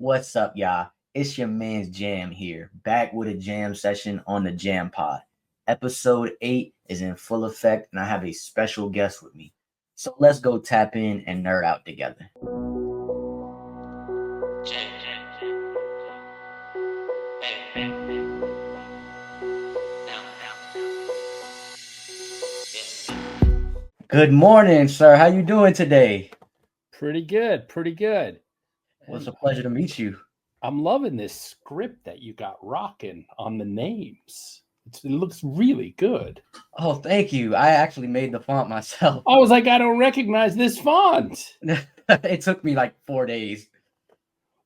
What's up, y'all? It's your man's Jam here, back with a jam session on the JAMPOD. Episode 8 is in full effect, and I have a special guest with me. So let's go tap in and nerd out together. Good morning, sir. How you doing today? Pretty good. Well, it's a pleasure to meet you. I'm loving this script that you got rocking on the names. It looks really good. Oh, thank you. I actually made the font myself. I was like, I don't recognize this font. It took me like 4 days.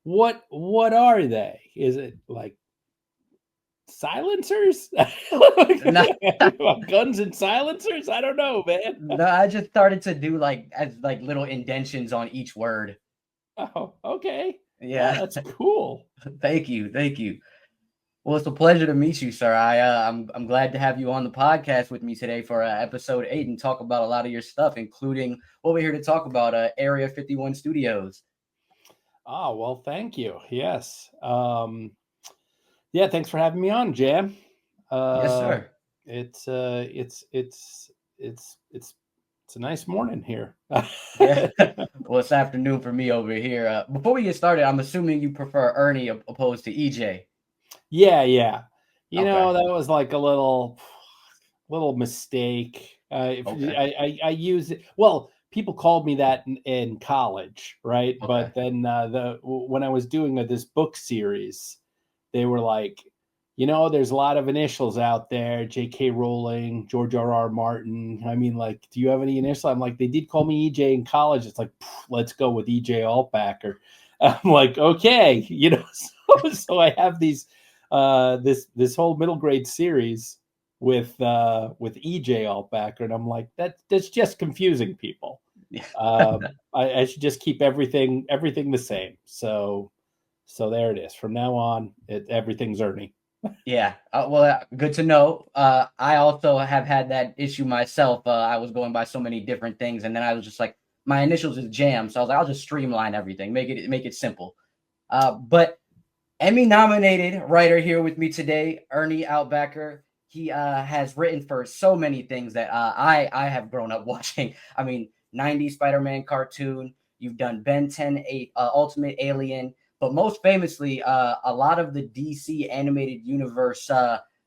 What are they? Is it like silencers? Guns and silencers? I don't know, man. No, I just started to do like little indentions on each word. Oh, okay. Yeah, that's cool. Thank you. Well, it's a pleasure to meet you, sir. I'm glad to have you on the podcast with me today for episode 8 and talk about a lot of your stuff, including what we're here to talk about, Area 51 Studios. Oh, well, thank you. Yes. Yeah, thanks for having me on, Jam. Yes, sir. It's a nice morning here. Yeah. Well, it's afternoon for me over here. Before we get started, I'm assuming you prefer Ernie opposed to EJ. Yeah. You know, that was like a little mistake. I use it. Well, people called me that in college, right? Okay. But then when I was doing this book series, they were like, you know, there's a lot of initials out there. J.K. Rowling, George R.R. Martin. I mean, like, do you have any initials? I'm like, they did call me EJ in college. It's like, let's go with EJ Altbacker. I'm like, okay, you know. So I have these this whole middle grade series with EJ Altbacker, and I'm like, that's just confusing people. I should just keep everything the same. So there it is. From now on, everything's Ernie. Yeah. Well, good to know. I also have had that issue myself. I was going by so many different things, and then I was just like, my initials is Jam, so I was like, I'll just streamline everything, make it simple. But Emmy nominated writer here with me today, Ernie Altbacker. He has written for so many things that I have grown up watching. I mean, 90s Spider-Man cartoon. You've done Ben 10, Ultimate Alien. But most famously, a lot of the DC animated universe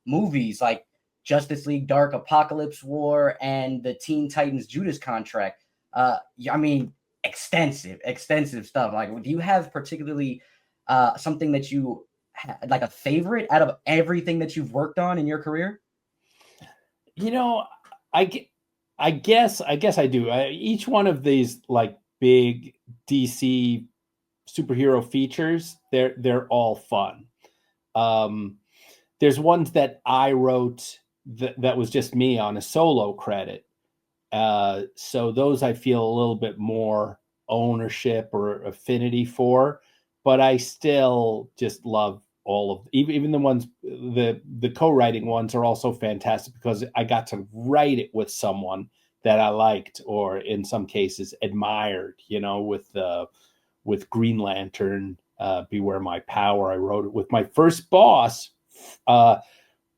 movies like Justice League Dark Apocalypse War and the Teen Titans Judas Contract. I mean, extensive stuff. Like, do you have particularly something that you like a favorite out of everything that you've worked on in your career? You know, I guess I do. Each one of these like big DC superhero features, they're all fun. There's ones that I wrote that was just me on a solo credit. So those I feel a little bit more ownership or affinity for, but I still just love all of even the ones the co-writing ones are also fantastic because I got to write it with someone that I liked or in some cases admired, you know, with Green Lantern, Beware My Power. I wrote it with my first boss.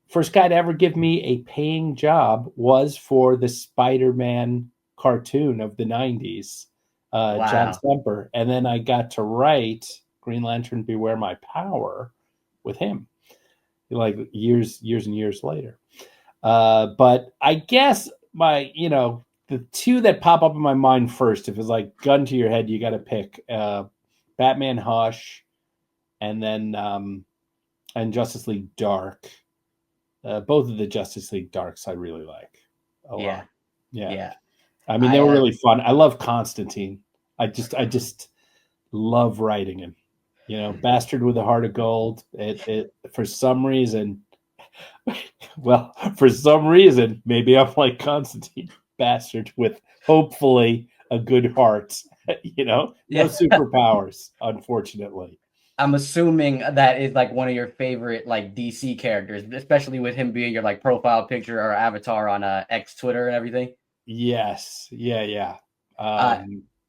First guy to ever give me a paying job was for the Spider-Man cartoon of the 90s, Wow. John Semper. And then I got to write Green Lantern, Beware My Power with him, like years and years later. But I guess the two that pop up in my mind first, if it's like gun to your head, you got to pick Batman Hush and then and Justice League Dark. Both of the Justice League Darks I really like a lot. Yeah. I mean, they were really fun. I love Constantine. I just love writing him. You know, bastard with a heart of gold. It for some reason, maybe I'm like Constantine, bastard with hopefully a good heart. You know, no superpowers, unfortunately. I'm assuming that is like one of your favorite like DC characters, especially with him being your like profile picture or avatar on X, Twitter, and everything. Yes, yeah.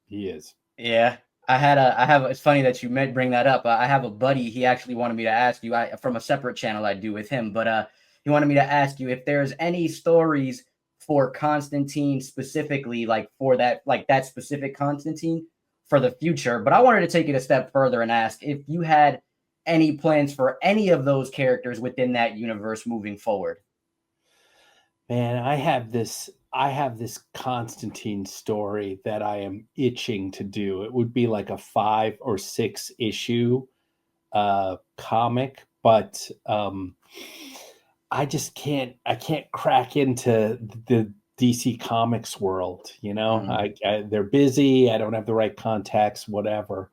He is. Yeah. it's funny that you bring that up. I have a buddy. He actually wanted me to ask you, from a separate channel I do with him, but he wanted me to ask you if there's any stories for Constantine specifically, like for that, like that specific Constantine for the future. But I wanted to take it a step further and ask if you had any plans for any of those characters within that universe moving forward. Man, I have this Constantine story that I am itching to do. It would be like a 5 or 6 issue comic, but I can't crack into the DC Comics world. They're busy. I don't have the right contacts, whatever.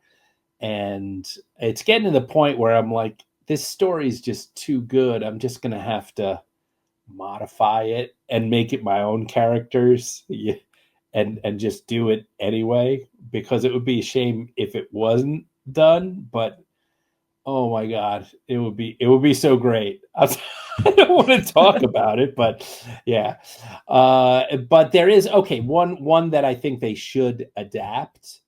And it's getting to the point where I'm like, this story is just too good. I'm just going to have to modify it and make it my own characters, and just do it anyway, because it would be a shame if it wasn't done. But oh my god, it would be so great. I don't want to talk about it, but yeah. But there is one that I think they should adapt,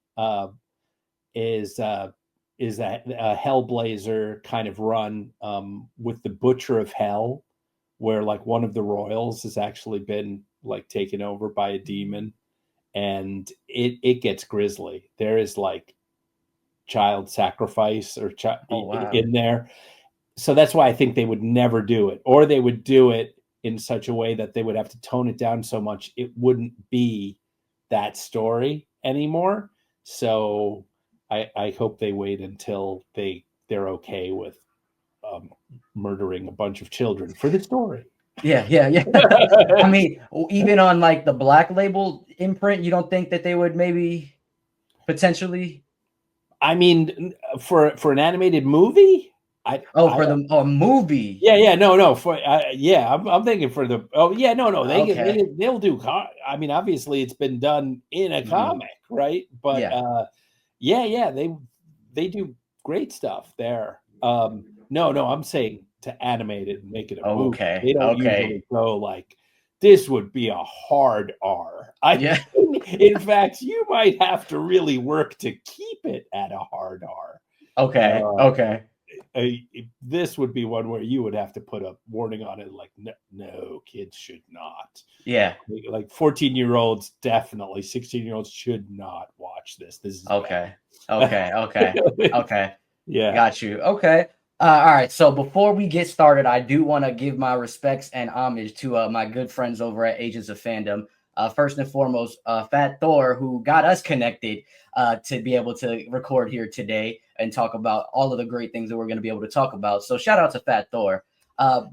is that Hellblazer kind of run, with the Butcher of Hell, where like one of the royals has actually been like taken over by a demon, and it gets grisly. There is like child sacrifice or in there. So that's why I think they would never do it, or they would do it in such a way that they would have to tone it down so much it wouldn't be that story anymore. So I hope they wait until they're okay with murdering a bunch of children for the story. Yeah. I mean, even on like the Black Label imprint, you don't think that they would maybe potentially? I mean, for an animated movie, for the movie. Yeah, no, for I'm thinking for the no, they'll do. I mean, obviously, it's been done in a comic, right? But they do great stuff there. No, I'm saying to animate it and make it a movie. They don't usually go like, this would be a hard R. In fact, you might have to really work to keep it at a hard R. Okay. This would be one where you would have to put a warning on it, like, no, kids should not. Yeah. Like 14-year-olds, definitely. 16-year-olds should not watch this. This is okay. Yeah. Got you. Okay. All right. So before we get started, I do want to give my respects and homage to my good friends over at Agents of Fandom. First and foremost, Fat Thor, who got us connected to be able to record here today and talk about all of the great things that we're going to be able to talk about. So shout out to Fat Thor.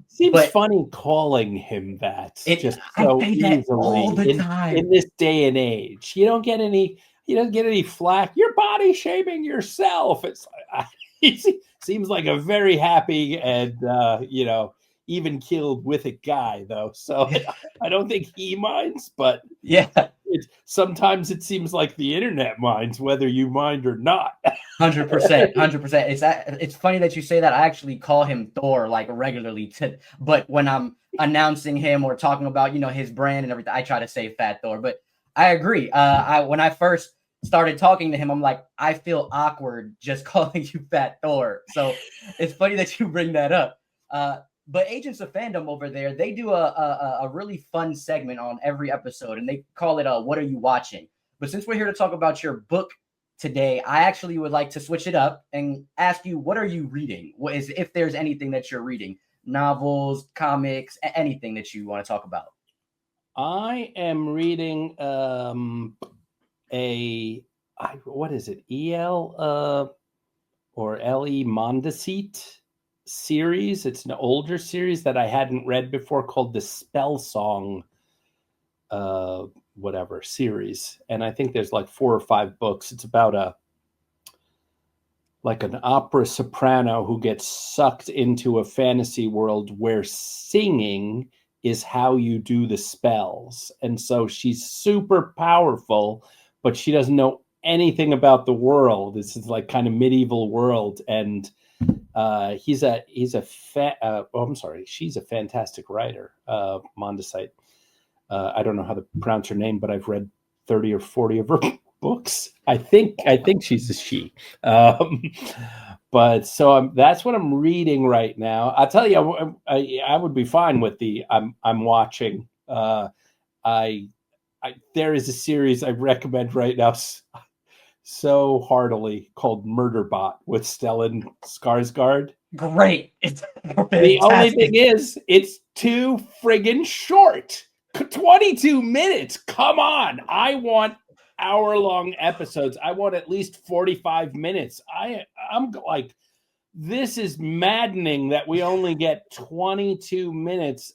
Seems funny calling him that. Just so easily all the time in this day and age. You don't get any flack. You're body shaming yourself. It's he seems like a very happy and even killed with it guy, though. So I don't think he minds, but sometimes it seems like the internet minds, whether you mind or not. 100%. It's funny that you say that. I actually call him Thor like regularly, but when I'm announcing him or talking about his brand and everything, I try to say Fat Thor. But I agree. When I first started talking to him, I'm like, I feel awkward just calling you Fat Thor. So it's funny that you bring that up. But Agents of Fandom over there, they do a really fun segment on every episode, and they call it What Are You Watching? But since we're here to talk about your book today, I actually would like to switch it up and ask you, what are you reading? If there's anything that you're reading, novels, comics, anything that you want to talk about? I am reading what is it? EL or LE Mondeceit series. It's an older series that I hadn't read before, called the Spell Song whatever series, and I think there's like 4 or 5 books. It's about an opera soprano who gets sucked into a fantasy world where singing is how you do the spells, and so she's super powerful, but she doesn't know anything about the world. This is like kind of medieval world, and she's a fantastic writer, Mondeceit. I don't know how to pronounce her name, but I've read 30 or 40 of her books. I think she's a she. Um, but so that's what I'm reading right now. I'll tell you, I would be fine with the I'm watching. I there is a series I recommend right now so heartily called Murderbot with Stellan Skarsgård. Great. It's The only thing fantastic. is, it's too friggin' short. 22 minutes. Come on. I want hour-long episodes. I want at least 45 minutes. I'm like, this is maddening that we only get 22 minutes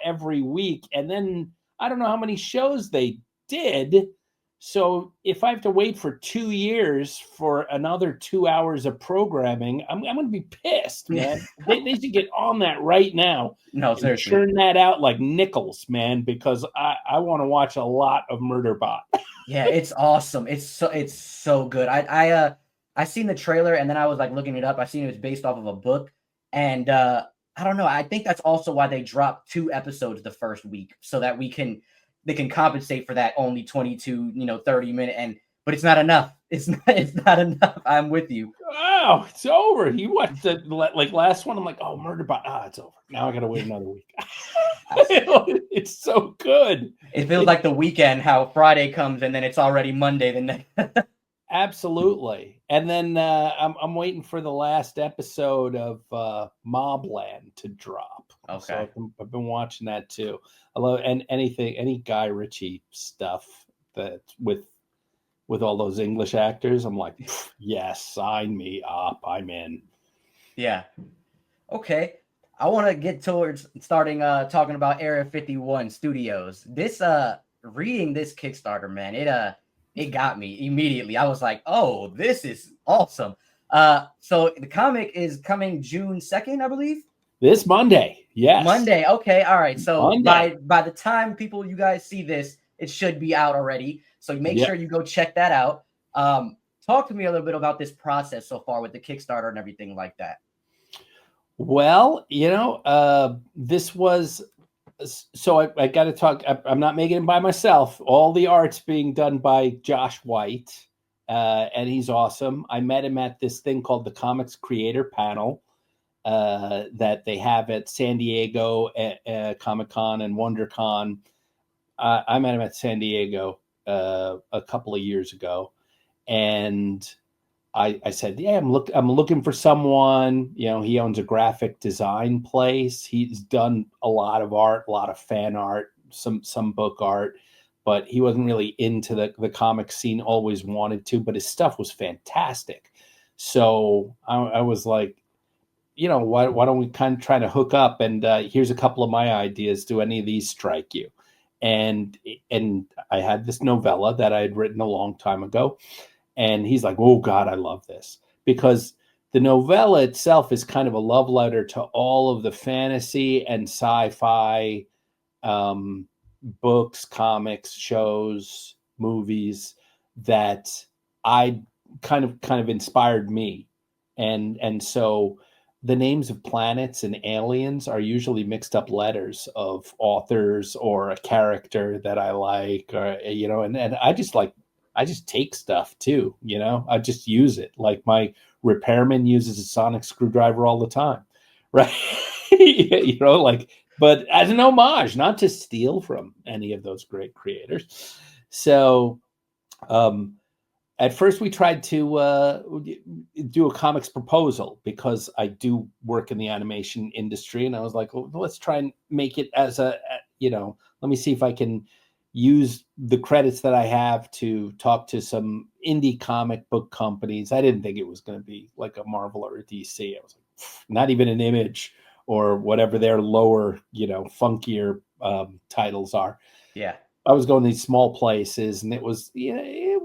every week. And then I don't know how many shows they did. So if I have to wait for 2 years for another 2 hours of programming, I'm going to be pissed, man. They should get on that right now. No, And seriously. churn that out like nickels, man, because I want to watch a lot of Murderbot. Yeah, it's awesome. It's so good. I seen the trailer and then I was like looking it up. I seen it was based off of a book, and I don't know. I think that's also why they dropped 2 episodes the first week so that they can compensate for that only 22, 30-minute, but it's not enough. It's not enough. I'm with you. Oh, it's over. You watched the last one. I'm like, oh, Murderbot. It's over. Now I got to wait another week. It's so good. It feels like the weekend, how Friday comes and then it's already Monday the next. Absolutely. And then I'm waiting for the last episode of Mobland to drop. Okay. So I've been watching that too. I love any Guy Ritchie stuff that with all those English actors. I'm like, yes, sign me up. I'm in. Yeah. Okay. I want to get towards starting talking about Area 51 Studios. This reading this Kickstarter, man, it got me immediately. I was like, "Oh, this is awesome." So the comic is coming June 2nd, I believe. This Monday. Yes. Monday. Okay. All right. So Monday. by the time you guys see this, it should be out already. So make sure you go check that out. Talk to me a little bit about this process so far with the Kickstarter and everything like that. Well, this was, so I got to talk. I'm not making it by myself. All the art's being done by Josh White, and he's awesome. I met him at this thing called the Comics Creator Panel that they have at San Diego Comic-Con and WonderCon. I met him at San Diego a couple of years ago, and I said, yeah, I'm looking for someone. He owns a graphic design place. He's done a lot of art, a lot of fan art, some book art, but he wasn't really into the comic scene, always wanted to, but his stuff was fantastic. So I was like, why don't we kind of try to hook up? And here's a couple of my ideas. Do any of these strike you? And I had this novella that I had written a long time ago. And he's like, oh, God, I love this. Because the novella itself is kind of a love letter to all of the fantasy and sci-fi books, comics, shows, movies that I kind of inspired me. And so the names of planets and aliens are usually mixed up letters of authors or a character that I like, or, and I just take stuff too, I just use it. Like my repairman uses a sonic screwdriver all the time, right? But as an homage, not to steal from any of those great creators. So at first we tried to do a comics proposal because I do work in the animation industry. And I was like, well, let's try and make it as let me see if I can use the credits that I have to talk to some indie comic book companies. I didn't think it was going to be like a Marvel or a DC. I was like, not even an Image or whatever their lower, funkier titles are. Yeah. I was going to these small places, and it was, they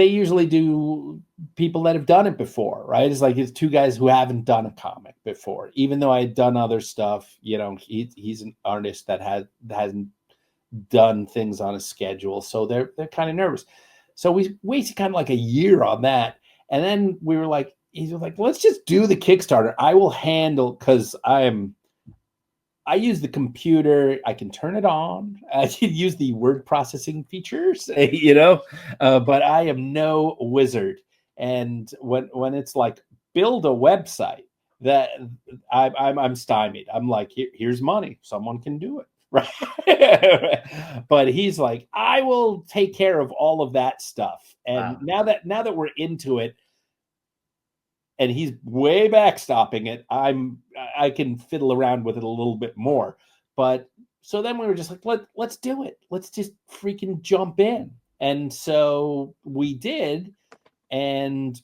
usually do people that have done it before, right? It's like it's 2 guys who haven't done a comic before, even though I had done other stuff. He's an artist that hasn't done things on a schedule, so they're kind of nervous. So we wasted kind of like a year on that, and then he's like, let's just do the Kickstarter. I will handle, because I I use the computer. I can turn it on. I can use the word processing features, but I am no wizard. And when it's like build a website, that I'm stymied. I'm like, here's money. Someone can do it. Right. But he's like, I will take care of all of that stuff. And Wow. now that we're into it, and he's way backstopping it, I can fiddle around with it a little bit more. But so then we were just like, let's do it. Let's just freaking jump in. And so we did, and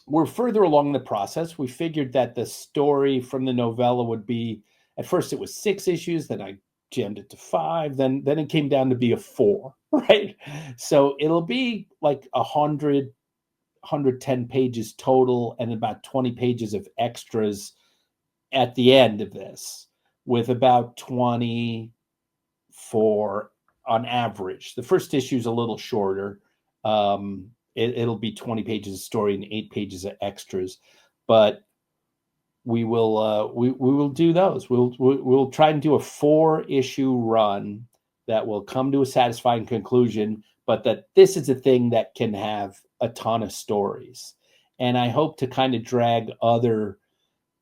we're further along the process. We figured that the story from the novella would be, at first it was 6 issues, then I jammed it to 5, then it came down to be a 4, right? So it'll be like 110 pages total and about 20 pages of extras at the end of this, with about 24 on average. The first issue is a little shorter. It'll be 20 pages of story and 8 pages of extras, but we will do those. We'll try and do a 4-issue run that will come to a satisfying conclusion, but that this is a thing that can have a ton of stories. And I hope to kind of drag other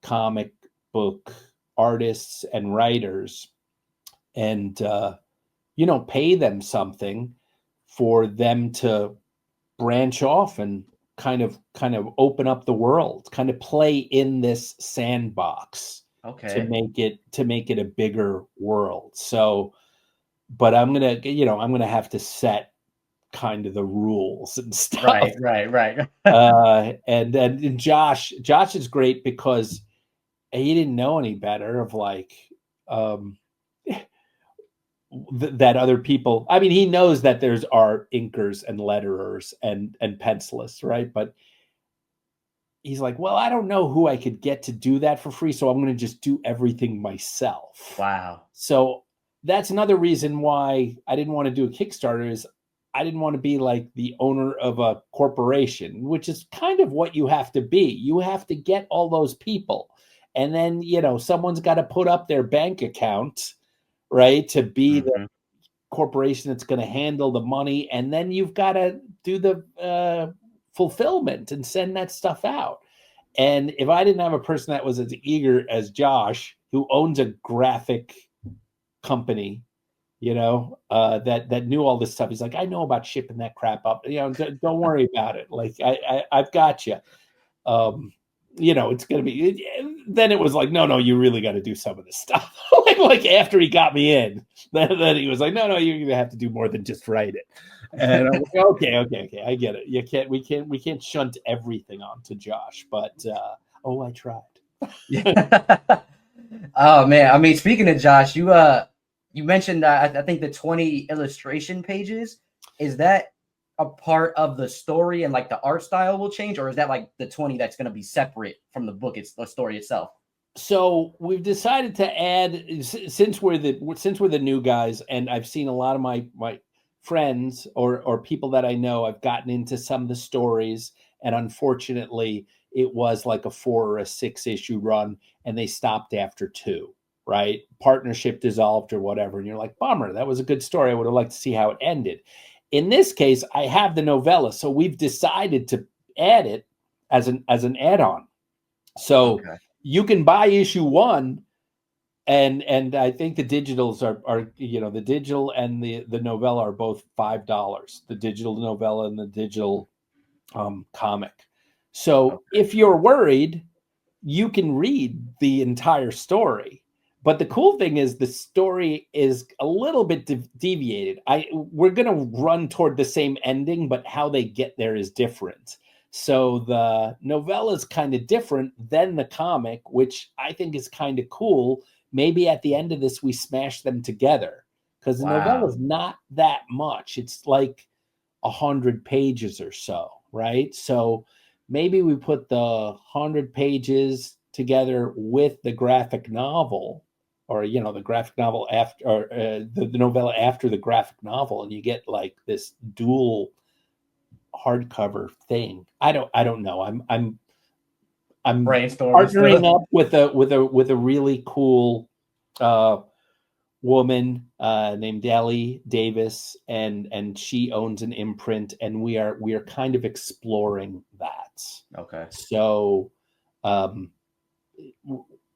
comic book artists and writers and pay them something for them to branch off and kind of open up the world, kind of play in this sandbox to Okay. make it a bigger world. So, but I'm gonna have to set kind of the rules and stuff. Right. And Josh is great because he didn't know any better of like that other people. I mean, he knows that there's art inkers and letterers and pencilists, right? But he's like, well, I don't know who I could get to do that for free, so I'm going to just do everything myself. Wow. So that's another reason why I didn't want to do a Kickstarter, is I didn't want to be like the owner of a corporation, which is kind of what you have to be. You have to get all those people. And then, someone's got to put up their bank account, right, to be the Mhm. corporation that's going to handle the money. And then you've got to do the fulfillment and send that stuff out. And if I didn't have a person that was as eager as Josh, who owns a graphic company, that knew all this stuff, he's like, I know about shipping that crap up. Don't worry about it. Like I've got you. It's going to be. Then it was like, no, you really got to do some of this stuff. like after he got me in, then he was like, no, you're going to have to do more than just write it. And I'm like, okay, I get it. We can't shunt everything onto Josh, but I tried. Oh man, I mean, speaking of Josh, you mentioned I think the 20 illustration pages, is that a part of the story and like the art style will change, or is that like the 20 that's going to be separate from the book, it's the story itself? So we've decided to add, since we're the new guys, and I've seen a lot of my friends or people that I know, I've gotten into some of the stories, and unfortunately it was like a 4 or a 6 issue run and they stopped after 2, right? Partnership dissolved or whatever, and you're like, bummer, that was a good story, I would have liked to see how it ended. In this case, I have the novella, so we've decided to add it as an add-on. So Okay. you can buy issue 1, and I think the digitals are the digital and the novella are both $5, the digital novella and the digital comic. So Okay. if you're worried, you can read the entire story. But the cool thing is the story is a little bit deviated. We're going to run toward the same ending, but how they get there is different. So the novella is kind of different than the comic, which I think is kind of cool. Maybe at the end of this, we smash them together, because the novella Wow. is not that much. It's like 100 pages or so, right? So maybe we put the 100 pages together with the graphic novel, or the graphic novel after, or the novella after the graphic novel, and you get like this dual hardcover thing. I don't know. I'm Brainstorming partnering still. up with a really cool woman named Ellie Davis, and she owns an imprint, and we are kind of exploring that. Okay. So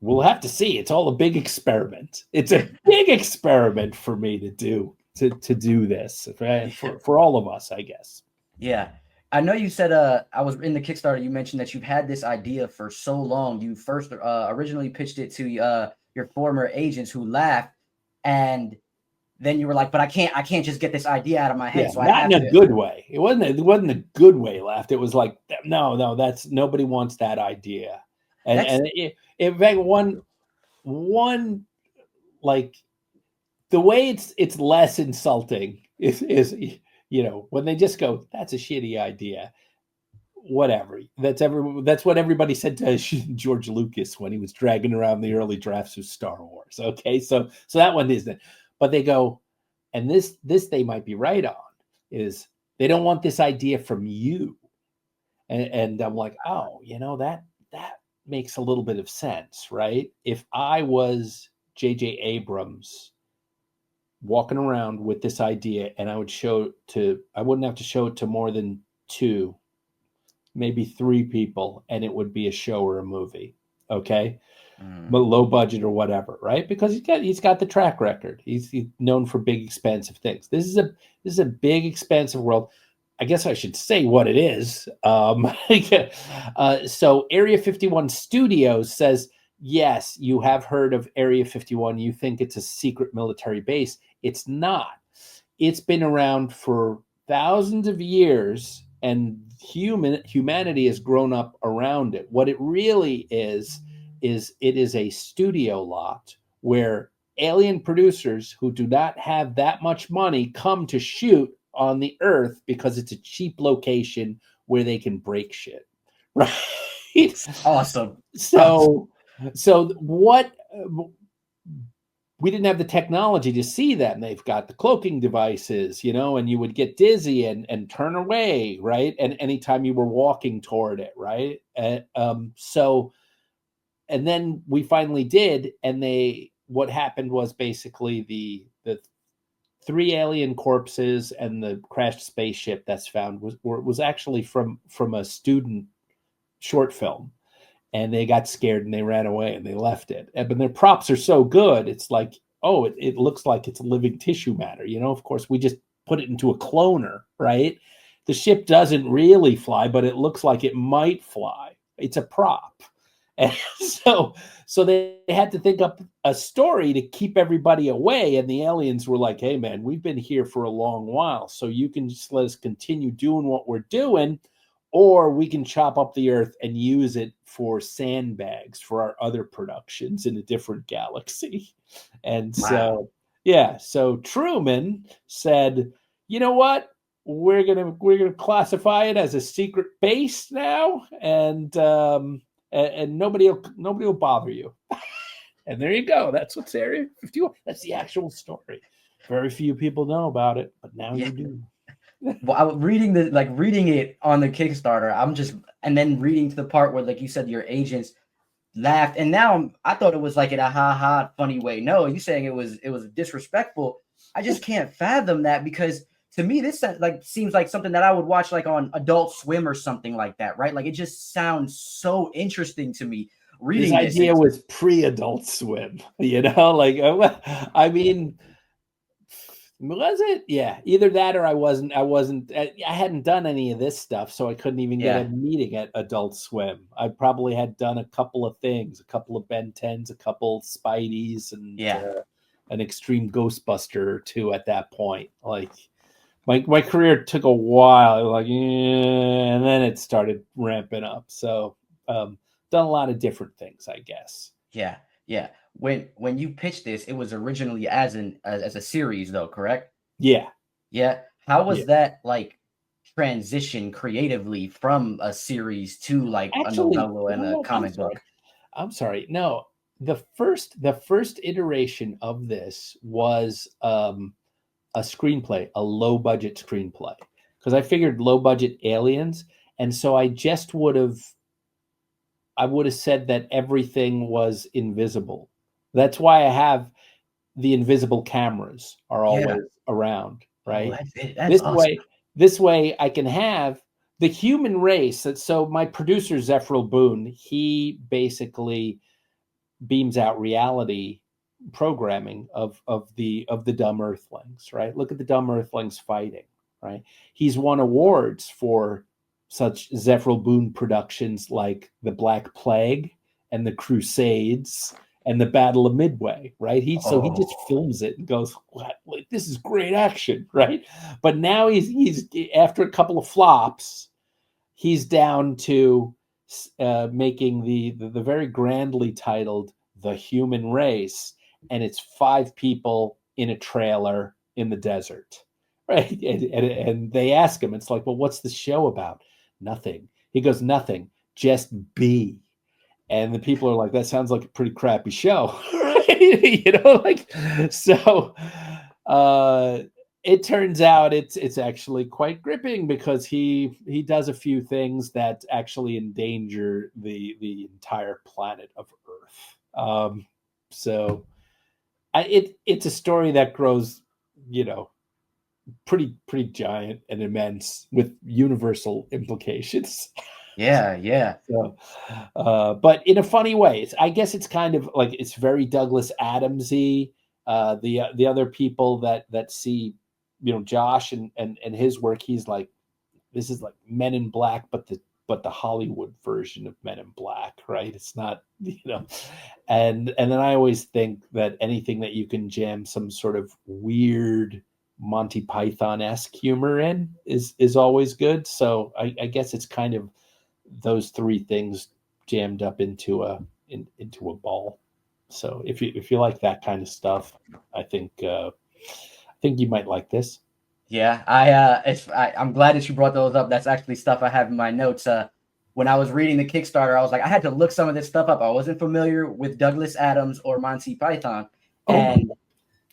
we'll have to see. It's all a big experiment. It's a big experiment for me to do this, right? For all of us, I guess. Yeah. I know you said I was in the Kickstarter, you mentioned that you've had this idea for so long. You first originally pitched it to your former agents who laughed, and then you were like, but I can't just get this idea out of my head. Yeah, So I not have in a to. good way. It wasn't a good way left. It was like, no, that's nobody wants that idea. That's In fact, one like the way it's less insulting is when they just go, that's a shitty idea. Whatever. That's what everybody said to George Lucas when he was dragging around the early drafts of Star Wars. Okay, so that one isn't. But they go, and this they might be right on, is they don't want this idea from you. And I'm like, oh, that makes a little bit of sense, right? If I was J.J. Abrams walking around with this idea, and I wouldn't have to show it to more than 2, maybe 3 people, and it would be a show or a movie. Okay. But low budget or whatever, right? Because he's got the track record. He's known for big, expensive things. This is a big, expensive world. I guess I should say what it is. So Area 51 Studios says, yes, you have heard of Area 51. You think it's a secret military base. It's not. It's been around for thousands of years, and humanity has grown up around it. What it really is it is a studio lot where alien producers who do not have that much money come to shoot on the Earth because it's a cheap location where they can break shit. Right? awesome. So what we didn't have the technology to see that, and they've got the cloaking devices, and you would get dizzy and turn away, right? And anytime you were walking toward it, right? And then we finally did, and what happened was basically the 3 alien corpses and the crashed spaceship that's found was actually from a student short film, and they got scared and they ran away and they left it. But their props are so good, it's like, oh, it looks like it's living tissue matter. Of course, we just put it into a cloner, right? The ship doesn't really fly, but it looks like it might fly. It's a prop. And so they had to think up a story to keep everybody away. And the aliens were like, hey, man, we've been here for a long while, so you can just let us continue doing what we're doing, or we can chop up the Earth and use it for sandbags for our other productions in a different galaxy. And Wow. so Truman said, you know what? We're gonna classify it as a secret base now, and nobody will bother you. And there you go. That's what's Area 51. That's the actual story. Very few people know about it, but now you do. Well, I was reading it on the Kickstarter. And then reading to the part where, like you said, your agents laughed, and now I thought it was like in a ha ha funny way. No, you saying it was disrespectful. I just can't fathom that, because to me this seems like something that I would watch like on Adult Swim or something like that, right? Like it just sounds so interesting to me reading this idea was pre-Adult Swim, I mean, was it? Yeah, either that or I hadn't done any of this stuff, so I couldn't even get a meeting at Adult Swim. I probably had done a couple of things, a couple of Ben 10s, a couple Spideys, and an Extreme Ghostbuster or 2 at that point. Like my career took a while, and then it started ramping up. So done a lot of different things, I guess. Yeah. When you pitched this, it was originally as a series, though, correct? Yeah. How was that like transition creatively from a series to like a novella and a comic book? I'm sorry. No, the first iteration of this was a screenplay, a low budget screenplay, because I figured low budget aliens, and so I would have said that everything was invisible. That's why I have the invisible cameras are Yeah. always around, Oh, right? that's it. That's This awesome. way, this way I can have the human race. So my producer Zephyr Boone, he basically beams out reality programming of the dumb earthlings, right? Look at the dumb earthlings fighting, right? He's won awards for such Zephyr Boone productions like The Black Plague and The Crusades and the Battle of Midway, right? He just Oh, films it and goes, "What? Like, this is great action," right? But now he's after a couple of flops, he's down to making the very grandly titled "The Human Race," and it's 5 people in a trailer in the desert, right? And they ask him, it's like, well, what's the show about? Nothing. He goes, nothing. Just be. And the people are like, that sounds like a pretty crappy show, right? Like so. Uh, it turns out it's actually quite gripping because he does a few things that actually endanger the entire planet of Earth. So it's a story that grows, you know, pretty giant and immense with universal implications. yeah, yeah, So, but in a funny way, I guess it's kind of like it's very Douglas Adamsy. The other people that see, Josh and his work, he's like, this is like Men in Black, but the Hollywood version of Men in Black, right? It's not, and then I always think that anything that you can jam some sort of weird Monty Python-esque humor in is always good. So I guess it's kind of those three things jammed up into a ball. So if you like that kind of stuff, I think you might like this. yeah. I'm glad that you brought those up. That's actually stuff I have in my notes. When I was reading the Kickstarter, I was like, I had to look some of this stuff up. I wasn't familiar with Douglas Adams or Monty Python, Oh my! and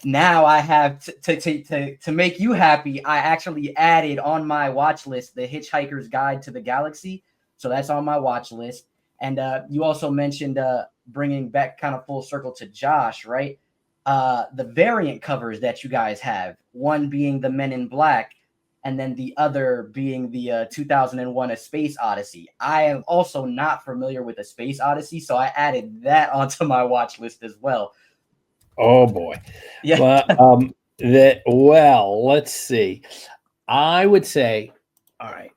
now I have to make you happy. I actually added on my watch list the Hitchhiker's Guide to the Galaxy, so that's on my watch list. And you also mentioned bringing back kind of full circle to Josh, right? The variant covers that you guys have, one being the Men in Black, and then the other being the 2001: A Space Odyssey. I am also not familiar with A Space Odyssey, so I added that onto my watch list as well. Oh boy! Yeah. Well, let's see. I would say, all right,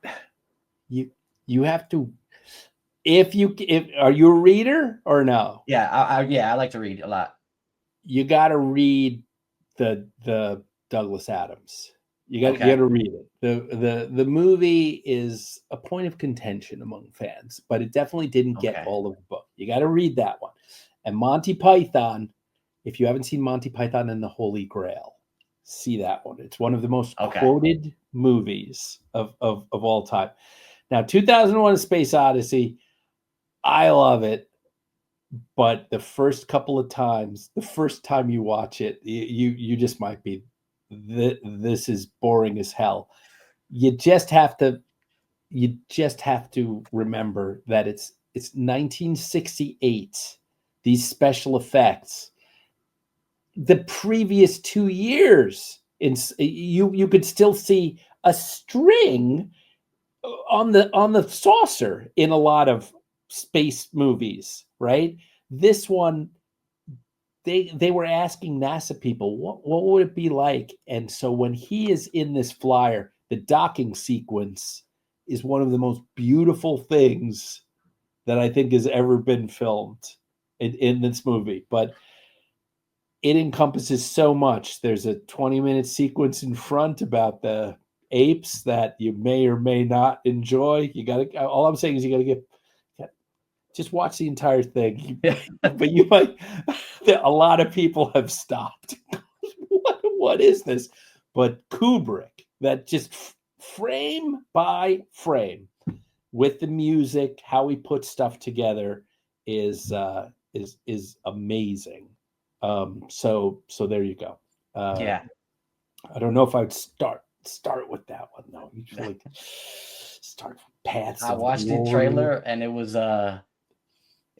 you you have to if are you a reader or no? Yeah, I like to read a lot. You got to read the Douglas Adams. You got Okay. to read it. The movie is a point of contention among fans, but it definitely didn't get Okay. all of the book. You got to read that one. And Monty Python, if you haven't seen Monty Python and the Holy Grail, see that one. It's one of the most Okay. quoted movies of all time. Now, 2001: A Space Odyssey, I love it, but the first time you watch it, you just might be, this is boring as hell. You just have to remember that it's 1968. These special effects, the previous 2 years, you could still see a string on the saucer in a lot of space movies, right? This one, they were asking NASA people, what would it be like? And so when he is in this flyer, the docking sequence is one of the most beautiful things that I think has ever been filmed in this movie. But it encompasses so much. There's a 20-minute sequence in front about the apes that you may or may not enjoy. All I'm saying is you got to just watch the entire thing. Yeah. But you might, a lot of people have stopped. What is this? But Kubrick, that just frame by frame with the music, how he puts stuff together is amazing. So there you go. Uh, Yeah. I don't know if I'd start with that one though. Usually start with Paths I of watched the Glory. trailer and it was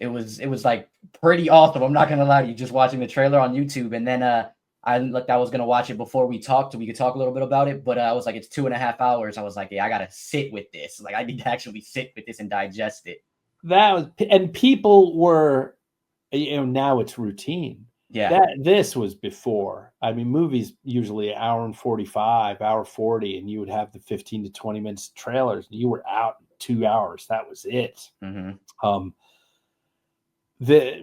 it was like pretty awesome. I'm not gonna lie to you, just watching the trailer on YouTube, and then I like I was gonna watch it before we talked, so we could talk a little bit about it. But I was like, it's 2.5 hours. I was like, yeah, I gotta sit with this. Like I need to actually sit with this and digest it. That was, and people were, now it's routine. Yeah. This was before. I mean, movies usually an hour and 45, hour 40, and you would have the 15 to 20 minutes trailers, and you were out in 2 hours. That was it. Mm-hmm.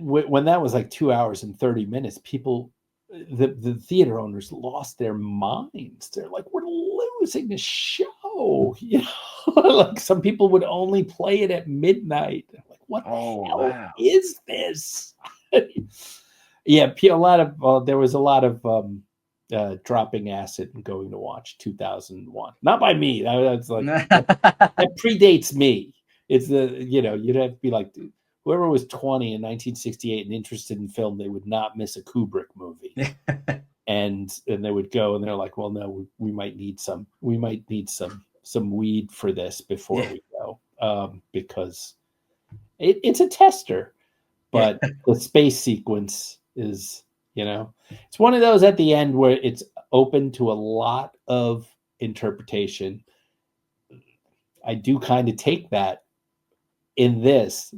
When that was like 2 hours and 30 minutes, people, the theater owners lost their minds. They're like, we're losing the show. Like some people would only play it at midnight. Like, what the hell is this? Yeah, there was a lot of dropping acid and going to watch 2001. Not by me. That's like that predates me. It's you'd have to be like, whoever was 20 in 1968 and interested in film, they would not miss a Kubrick movie. and they would go and they're like, well, no, we might need some weed for this before we go, because it's a tester. But the space sequence is, it's one of those at the end where it's open to a lot of interpretation. I do kind of take that in this.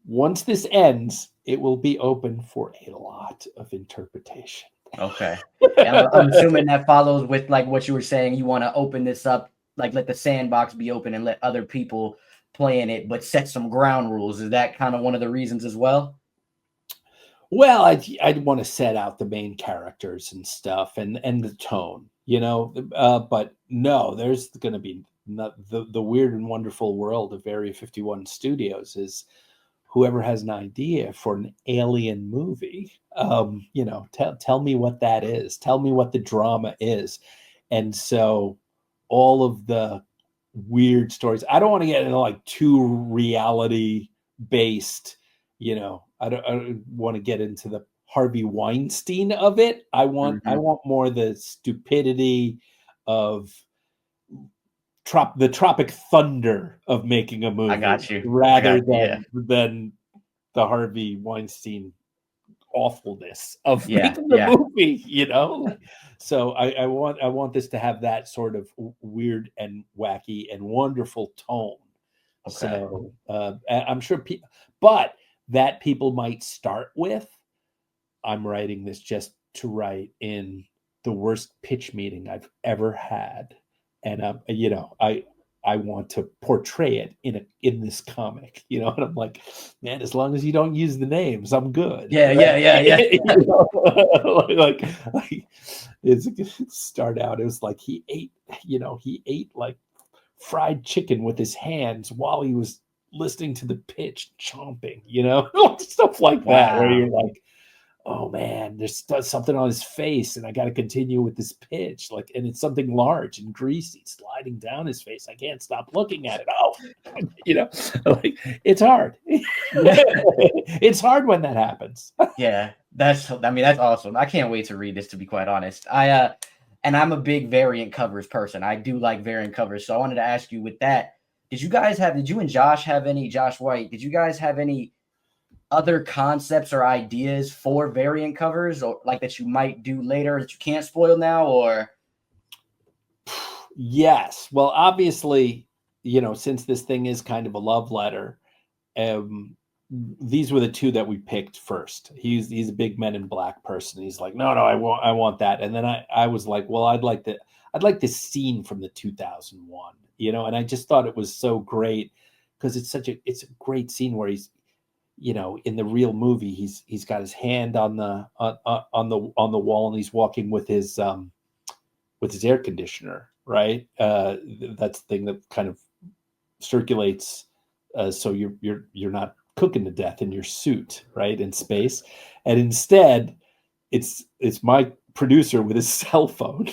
Once this ends, it will be open for a lot of interpretation. Okay. I'm assuming that follows with like what you were saying. You want to open this up, like let the sandbox be open and let other people play in it, but set some ground rules. Is that kind of one of the reasons as well? Well, I'd want to set out the main characters and stuff and the tone, but no, there's going to be the weird and wonderful world of Area 51 Studios is whoever has an idea for an alien movie, tell me what that is. Tell me what the drama is. And so all of the weird stories, I don't want to get into like too reality based, I don't want to get into the Harvey Weinstein of it. I want more the stupidity of the Tropic Thunder of making a movie. I got you. Rather than the Harvey Weinstein awfulness of making the movie, So I want this to have that sort of weird and wacky and wonderful tone. Okay. So I'm sure but that people might start with, I'm writing this just to write in the worst pitch meeting I've ever had. And I want to portray it in this comic, and I'm like, man, as long as you don't use the names, I'm good. Yeah. Like it start out, it was like he ate like fried chicken with his hands while he was listening to the pitch, chomping, stuff like that, where you're like, oh man, there's something on his face and I got to continue with this pitch, and it's something large and greasy sliding down his face. I can't stop looking at it. Oh, like it's hard. It's hard when that happens. Yeah, that's awesome. I can't wait to read this, to be quite honest. And I'm a big variant covers person. I do like variant covers. So I wanted to ask you with that, did you and Josh White, did you guys have any other concepts or ideas for variant covers, or like that you might do later that you can't spoil now? Or yes, well, obviously, since this thing is kind of a love letter, these were the two that we picked first. He's a big Men in Black person. He's like, no, I want that. And then I was like, well, I'd like this scene from the 2001, and I just thought it was so great because it's a great scene where he's, in the real movie, he's got his hand on the wall and he's walking with his air conditioner, right? That's the thing that kind of circulates, so you're not cooking to death in your suit, right, in space. And instead, it's my producer with his cell phone,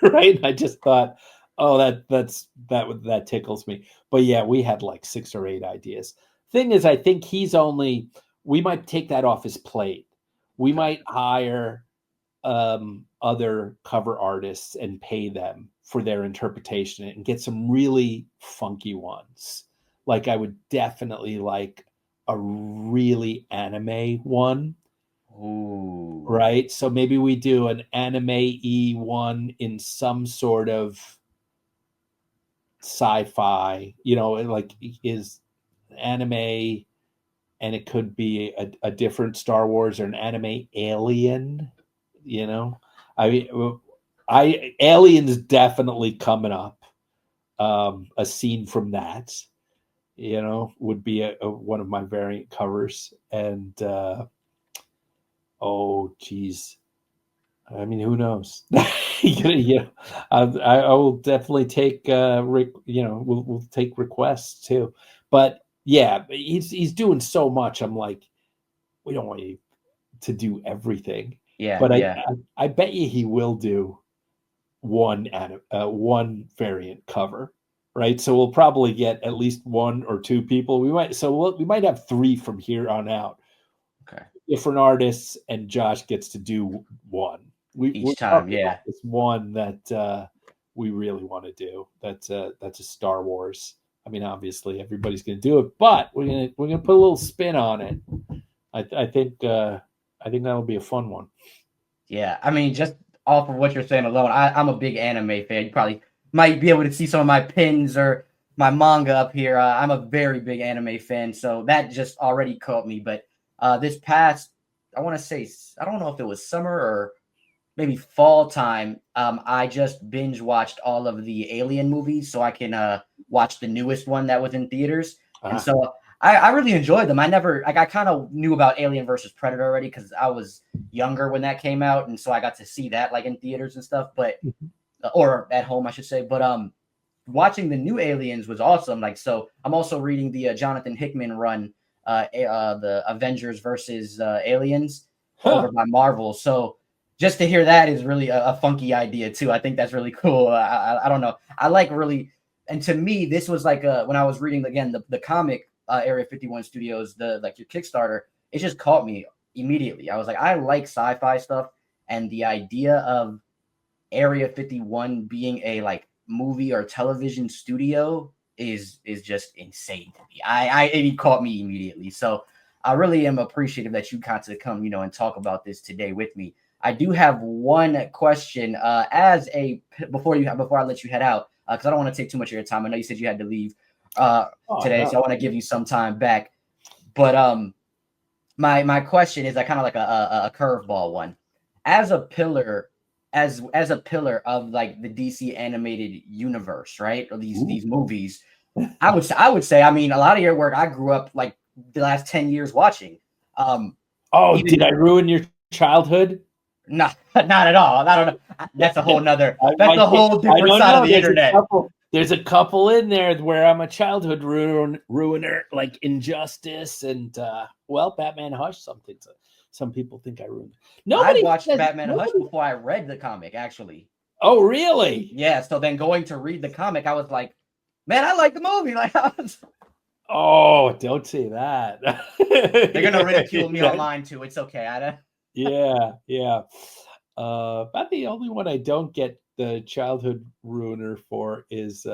right? And I just thought, oh, that tickles me. But yeah, we had like 6 or 8 ideas. Thing is, I think we might take that off his plate. We might hire other cover artists and pay them for their interpretation and get some really funky ones. Like I would definitely like a really anime one. Ooh. Right. So maybe we do an anime-y one in some sort of sci-fi, like is anime, and it could be a different Star Wars or an anime alien, I mean, Alien's definitely coming up. A scene from that, would be one of my variant covers. And oh geez, I mean, who knows? I will definitely take we'll take requests too. But yeah, he's doing so much. I'm like, we don't want you to do everything. Yeah, But yeah. I bet you he will do one variant cover, right? So we'll probably get at least one or two people. We might have three from here on out. Okay. Different artists, and Josh gets to do one. We're Each time, talking yeah. about this one that we really want to do. That's a Star Wars. I mean, obviously everybody's going to do it, but we're gonna put a little spin on it. I think that'll be a fun one. Yeah, I mean, just off of what you're saying alone, I'm a big anime fan. You probably might be able to see some of my pins or my manga up here. I'm a very big anime fan, so that just already caught me. But this past, I want to say, I don't know if it was summer or maybe fall time. I just binge watched all of the Alien movies so I can watch the newest one that was in theaters. And so I really enjoyed them. I kind of knew about Alien versus Predator already because I was younger when that came out, and so I got to see that like in theaters and stuff, but or at home, I should say. But watching the new Aliens was awesome. Like, so I'm also reading the Jonathan Hickman run, the Avengers versus Aliens over by Marvel. So just to hear that is really a funky idea too. I think that's really cool. I don't know. I like really, and to me, this was like when I was reading again the comic Area 51 Studios, your Kickstarter, it just caught me immediately. I was like, I like sci-fi stuff, and the idea of Area 51 being a like movie or television studio is just insane to me. It caught me immediately. So I really am appreciative that you got to come, and talk about this today with me. I do have one question before I let you head out, because I don't want to take too much of your time. I know you said you had to leave today, so I want to give you some time back. But my question is kind of like a curveball one. As a pillar, as a pillar of like the DC animated universe, right? Or these movies, I would say, I mean, a lot of your work I grew up like the last 10 years watching. Did I ruin your childhood? No, not at all. I don't know. That's a whole nother. That's a whole different side of the internet. There's a couple in there where I'm a childhood ruiner, like Injustice and Batman Hush. Some people think I ruined it. I watched Batman Hush before I read the comic, actually. Oh, really? Yeah. So then going to read the comic, I was like, man, I like the movie. Like, oh, don't say that. They're gonna ridicule me online too. It's okay. Yeah. About the only one I don't get the childhood ruiner for is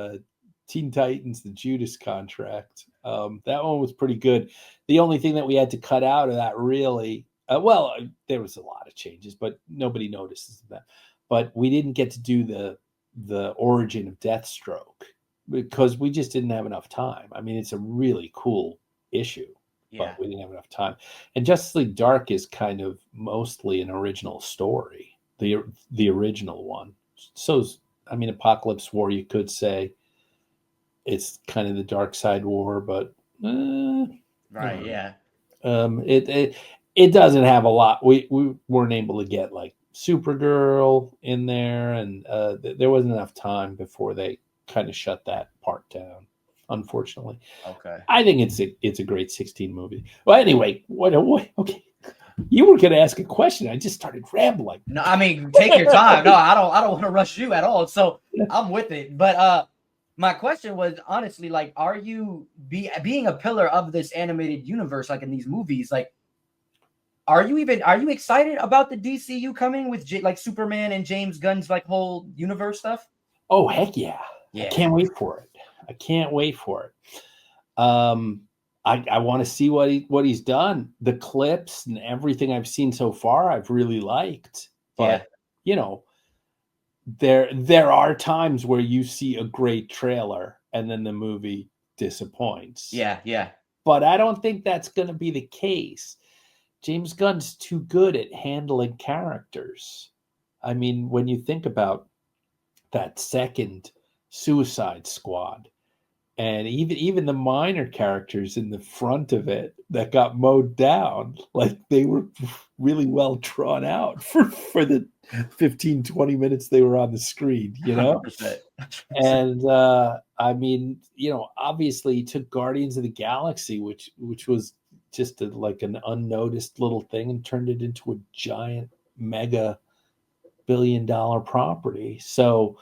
Teen Titans: The Judas Contract. That one was pretty good. The only thing that we had to cut out of that really, there was a lot of changes, but nobody notices that. But we didn't get to do the origin of Deathstroke because we just didn't have enough time. I mean, it's a really cool issue. But we didn't have enough time. And Justice League Dark is kind of mostly an original story, the original one. So, I mean, Apocalypse War, you could say it's kind of the Dark Side War, but right, yeah. It doesn't have a lot. We weren't able to get like Supergirl in there, and there wasn't enough time before they kind of shut that part down. Unfortunately. Okay. I think it's a great 16 movie. Well, anyway, okay. You were going to ask a question. I just started rambling. No, I mean, take your time. No, I don't want to rush you at all. So I'm with it. But my question was honestly, like, are you being a pillar of this animated universe, like in these movies, like, are you excited about the DCU coming with like Superman and James Gunn's like whole universe stuff? Oh, heck yeah. I can't wait for it. I want to see what he's done. The clips and everything I've seen so far, I've really liked. Yeah. But you know, there are times where you see a great trailer and then the movie disappoints. Yeah. Yeah. But I don't think that's going to be the case. James Gunn's too good at handling characters. I mean, when you think about that second Suicide Squad, and even the minor characters in the front of it that got mowed down, like they were really well drawn out for the 15-20 minutes they were on the screen, you know. 100%. And I mean, you know, obviously he took Guardians of the Galaxy, which was just like an unnoticed little thing, and turned it into a giant mega billion-dollar property. So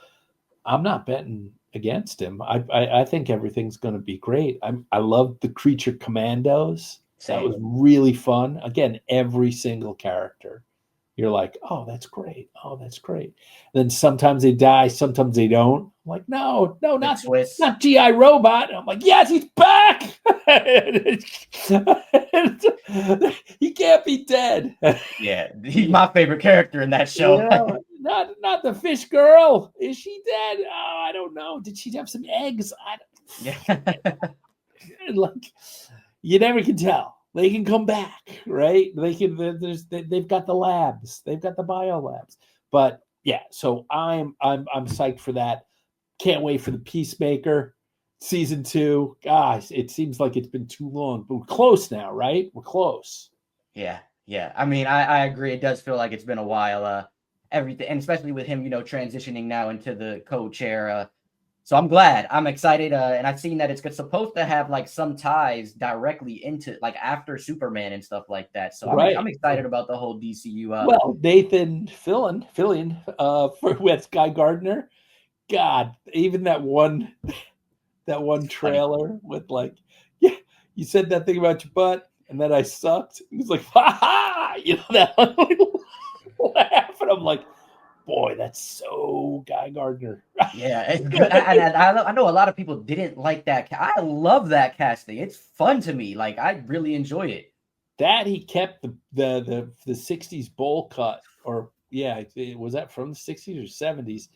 I'm not betting against him. I think everything's going to be great. I love the Creature Commandos. That was Same. really fun. Again, every single character, you're like, oh, that's great. Oh, that's great. Then sometimes they die, sometimes they don't. I'm like, no, The twist. not GI Robot. I'm like, yes, he's back. He can't be dead. Yeah, he's my favorite character in that show. Yeah, not the fish girl. Is she dead? Oh, I don't know. Did she have some eggs? Yeah. Like, you never can tell. They can come back, right? They've got the labs. They've got the bio labs. But yeah, so I'm psyched for that. Can't wait for the Peacemaker season 2. Gosh, it seems like it's been too long, but we're close now, right? We're close. Yeah. Yeah. I mean, I agree. It does feel like it's been a while. Everything, and especially with him, transitioning now into the co-chair. So I'm glad. I'm excited. And I've seen that it's supposed to have like some ties directly into like after Superman and stuff like that. So Right. I'm excited about the whole DCU. Well, Nathan Fillion for with Guy Gardner. God, even that one trailer with like, yeah, you said that thing about your butt, and then I sucked. He was like, ha ha, that laugh, and I'm like, boy, that's so Guy Gardner. Yeah, it's good. I know a lot of people didn't like that. I love that casting. It's fun to me. Like I really enjoy it. That he kept the 60s bowl cut, or yeah, was that from the 60s or 70s?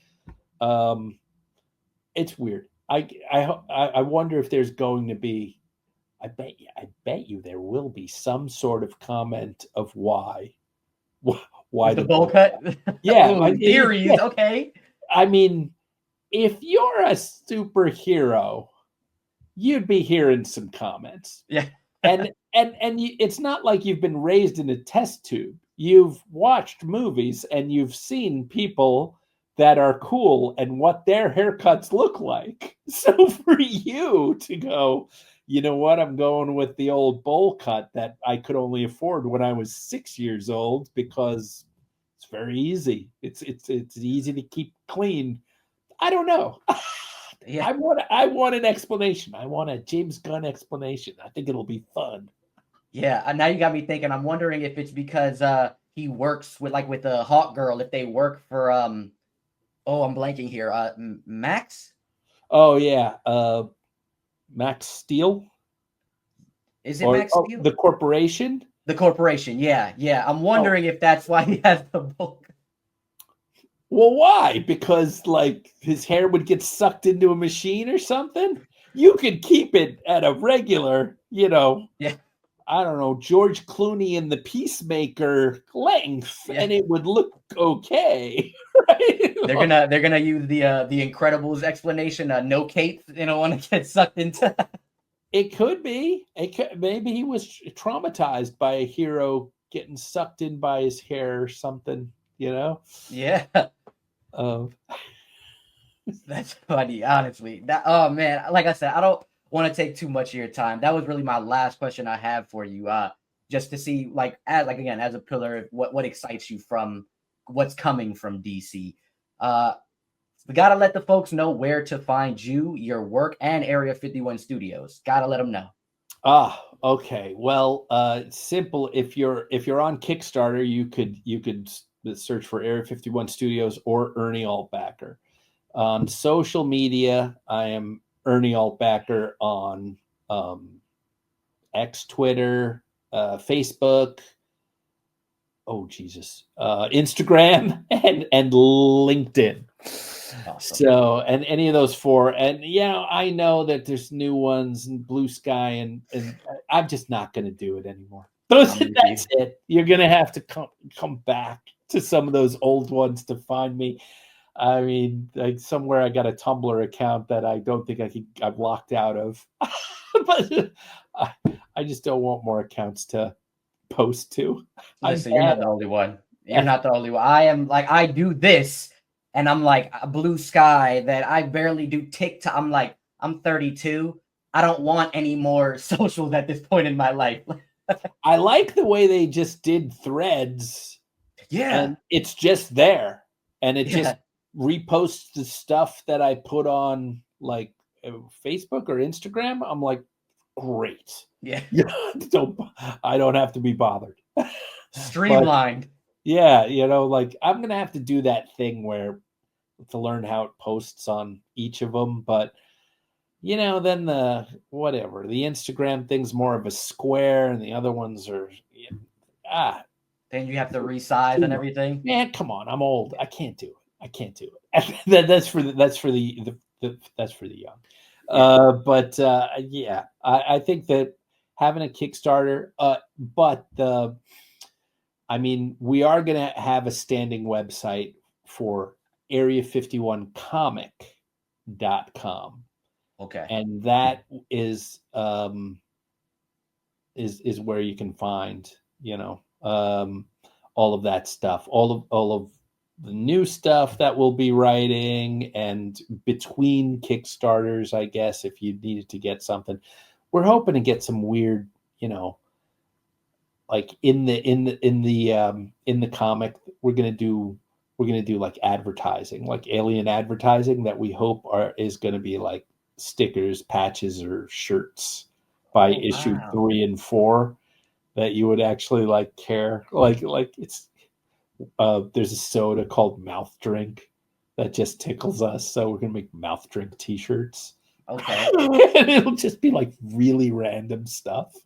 It's weird. I wonder if there's going to be. I bet you there will be some sort of comment of why With the bowl cut. Yeah, Ooh, theories. yeah. Okay. I mean, if you're a superhero, you'd be hearing some comments. Yeah. and it's not like you've been raised in a test tube. You've watched movies and you've seen people that are cool and what their haircuts look like. So for you to go, you know what, I'm going with the old bowl cut that I could only afford when I was 6 years old because it's very easy. It's easy to keep clean. I don't know. Yeah. I want an explanation. I want a James Gunn explanation. I think it'll be fun. Yeah, and now you got me thinking. I'm wondering if it's because he works with a Hawk Girl. If they work for I'm blanking here. Max. Oh yeah, Max Steel. Is it Max Steel? The corporation? The corporation. Yeah, yeah. I'm wondering if that's why he has the book. Well, why? Because like his hair would get sucked into a machine or something? You could keep it at a regular, Yeah. I don't know, George Clooney in the Peacemaker length, and it would look okay. Right? They're gonna use the Incredibles explanation. No cape, want to get sucked into. It could be. Maybe he was traumatized by a hero getting sucked in by his hair or something. Yeah. That's funny, honestly. Oh man, like I said, I don't want to take too much of your time. That was really my last question I have for you. Just to see, as a pillar, what excites you from what's coming from DC. We gotta let the folks know where to find you, your work, and Area 51 Studios. Gotta let them know. Okay. Well, simple. If you're on Kickstarter, you could search for Area 51 Studios or Ernie Altbacker. On social media, I am Ernie Altbacker on X, Twitter, Facebook. Oh Jesus, Instagram and LinkedIn. Awesome. So, and any of those four, and I know that there's new ones and Blue Sky, and I'm just not going to do it anymore. That's it. You're going to have to come back to some of those old ones to find me. I mean, like somewhere I got a Tumblr account that I don't think I'm locked out of, but I just don't want more accounts to post to. Listen, you're not the only one. You're not the only one. I am like, I do this, and I'm like a Blue Sky that I barely do TikTok. I'm like, I'm 32. I don't want any more socials at this point in my life. I like the way they just did Threads. Yeah. And it's just there. And it just reposts the stuff that I put on like Facebook or Instagram. I'm like, great. Yeah. I don't have to be bothered. Streamlined. But, yeah, like I'm gonna have to do that thing where to learn how it posts on each of them. But then the Instagram thing's more of a square, and the other ones are Then you have to resize and everything. Man, come on! I'm old. I can't do it. That's for the young. I think that having a Kickstarter, we are going to have a standing website for area51comic.com. Okay. And that is where you can find, all of that stuff, all of the new stuff that we'll be writing, and between Kickstarters, I guess, if you needed to get something, we're hoping to get some weird, like in the comic, we're gonna do like advertising, like alien advertising that we hope is gonna be like stickers, patches, or shirts by issue 3 and 4 that you would actually like care. Like it's there's a soda called Mouth Drink that just tickles us, so we're gonna make Mouth Drink t-shirts. Okay. And it'll just be like really random stuff.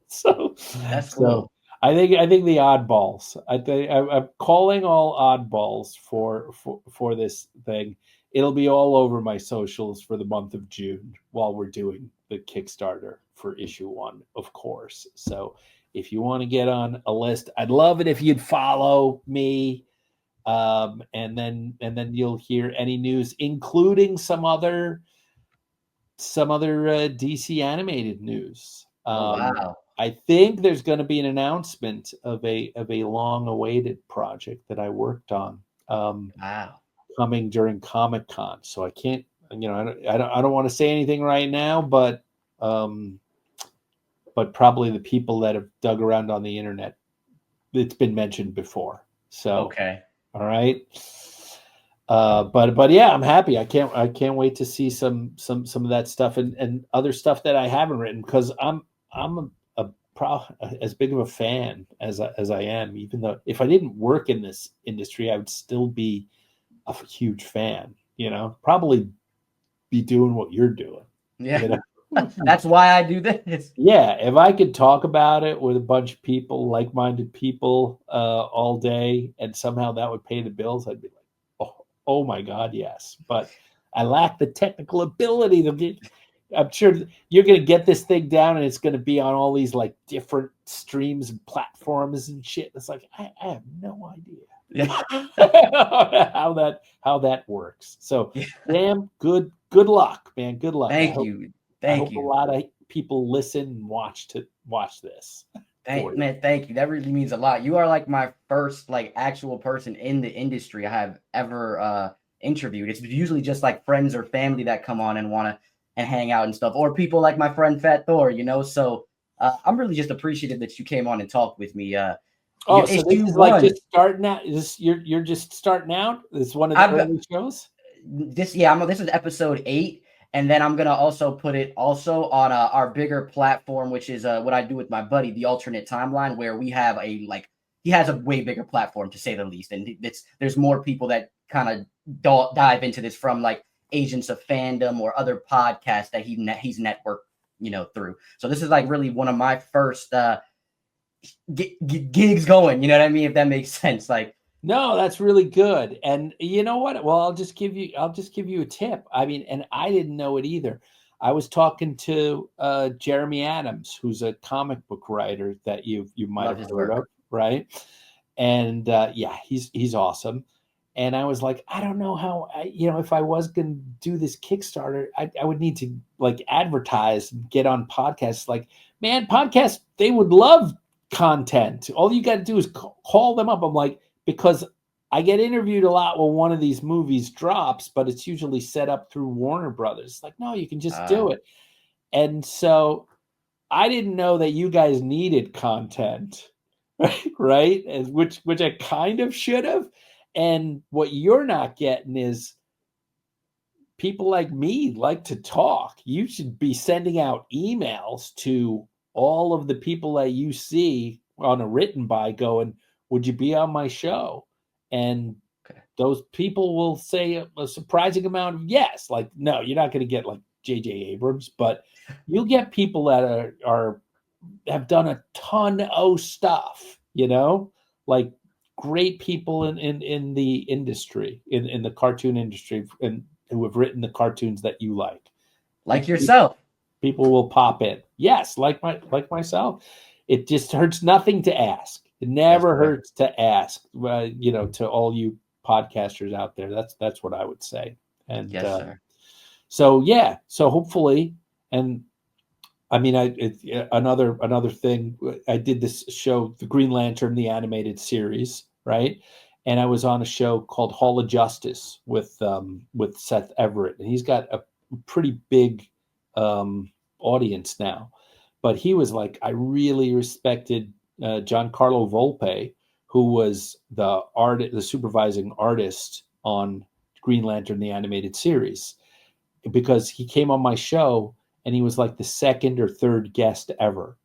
So that's cool. I think the oddballs. I'm calling all oddballs for this thing. It'll be all over my socials for the month of June while we're doing the Kickstarter for issue 1, of course. So if you want to get on a list, I'd love it if you'd follow me. And then you'll hear any news, including some other DC animated news. Wow. I think there's going to be an announcement of a long-awaited project that I worked on. Wow. Coming during Comic-Con, so I can't, I don't want to say anything right now, but probably the people that have dug around on the internet, it's been mentioned before. So okay, all right. But yeah, I'm happy. I can't wait to see some of that stuff and other stuff that I haven't written, because I'm as big of a fan as I am. Even though if I didn't work in this industry, I would still be a huge fan. Probably be doing what you're doing. Yeah, that's why I do this. Yeah, if I could talk about it with a bunch of people, like-minded people, all day, and somehow that would pay the bills, I'd be like, oh my God, yes. But I lack the technical ability to get. I'm sure you're going to get this thing down, and it's going to be on all these like different streams and platforms and shit. It's like I have no idea how that works. So, damn good luck, man. Good luck. Thank you. I hope a lot of people listen and watch this. Man, thank you. That really means a lot. You are like my first like actual person in the industry I have ever interviewed. It's usually just like friends or family that come on and want to and hang out and stuff, or people like my friend Fat Thor, So I'm really just appreciative that you came on and talked with me. So this is like just starting out. You're just starting out. This is one of the early shows. This is episode 8, and then I'm gonna also put it also on our bigger platform, which is what I do with my buddy, the Alternate Timeline, where we have he has a way bigger platform, to say the least, and there's more people that kind of dive into this, from like Agents of Fandom or other podcasts that he's networked through. So this is like really one of my first gigs going. You know what I mean? If that makes sense. Like, no, that's really good. And you know what? Well, I'll just give you a tip. I mean, and I didn't know it either. I was talking to Jeremy Adams, who's a comic book writer that you might love have his heard work. of, right? And yeah, he's awesome. And I was like, I don't know how, if I was going to do this Kickstarter, I would need to like advertise and get on podcasts. Like, man, podcasts, they would love content. All you got to do is call them up. I'm like, because I get interviewed a lot when one of these movies drops, but it's usually set up through Warner Brothers. Like, no, you can just do it. And so I didn't know that you guys needed content, right? Which I kind of should have. And what you're not getting is people like me like to talk. You should be sending out emails to all of the people that you see on a written by going, would you be on my show? And those people will say a surprising amount of yes. Like, no, you're not going to get like J.J. Abrams, but you'll get people that have done a ton of stuff, like great people in the industry, in the cartoon industry, and who have written the cartoons that you like yourself. People will pop in. Yes, like myself. It just hurts nothing to ask. It never hurts to ask. To all you podcasters out there, that's what I would say. And yes, sir. So yeah, so hopefully, and I mean, another thing. I did this show, The Green Lantern, the animated series, right? And I was on a show called Hall of Justice with Seth Everett, and he's got a pretty big audience now. But he was like, I really respected Giancarlo Volpe, who was the supervising artist on Green Lantern, the animated series, because he came on my show and he was like the second or third guest ever.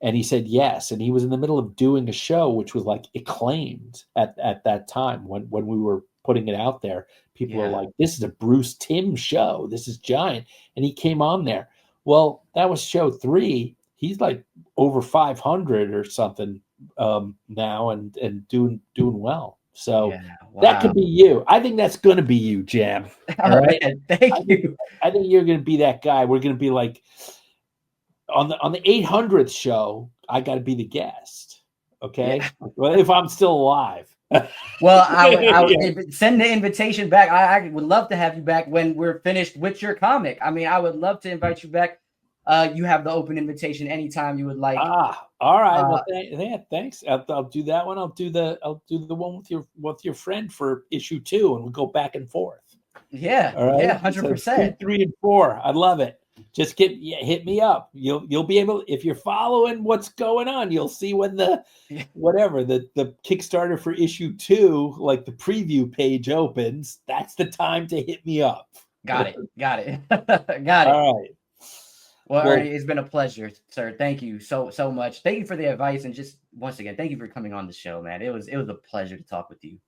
And he said yes. And he was in the middle of doing a show which was like acclaimed at that time when we were putting it out there. People were like, this is a Bruce Timm show. This is giant. And he came on there. Well, that was show 3. He's like over 500 or something now and doing well. So that could be you. I think that's going to be you, Jam. All right. Man, thank you. I think you're going to be that guy. We're going to be like on the 800th show. I got to be the guest. Okay. Yeah. Well, if I'm still alive. Well, I would send the invitation back. I would love to have you back when we're finished with your comic. I mean, I would love to invite you back. You have the open invitation anytime you would like. All right. Well, thanks. I'll do that one. I'll do the one with your friend for issue 2, and we'll go back and forth. Yeah. All right. Yeah. 100%. So 2, 3, and 4. I love it. Just hit me up. You'll be able, if you're following what's going on, you'll see when the Kickstarter for issue 2, like the preview page opens. That's the time to hit me up. Got it. Got it. All right. Well, Ernie, it's been a pleasure, sir. Thank you so much. Thank you for the advice, and just once again, thank you for coming on the show, man. It was a pleasure to talk with you.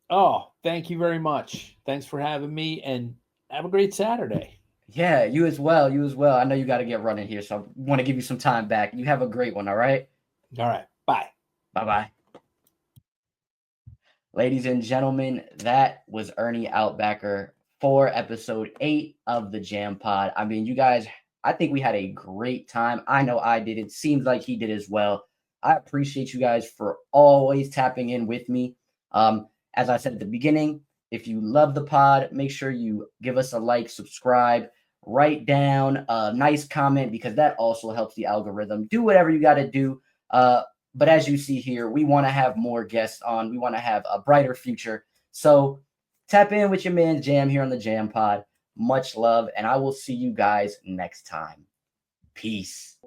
Oh, thank you very much. Thanks for having me, and have a great Saturday. Yeah, you as well. You as well. I know you got to get running here, so I want to give you some time back. You have a great one. All right. All right. Bye. Bye. Ladies and gentlemen, that was Ernie Altbacker for episode 8 of the JAMPOD. I mean, you guys, I think we had a great time. I know I did. It seems like he did as well. I appreciate you guys for always tapping in with me. As I said at the beginning, if you love the pod, make sure you give us a like, subscribe, write down a nice comment, because that also helps the algorithm. Do whatever you got to do. But as you see here, we want to have more guests on. We want to have a brighter future. So tap in with your man Jam here on the JAMPOD. Much love, and I will see you guys next time. Peace.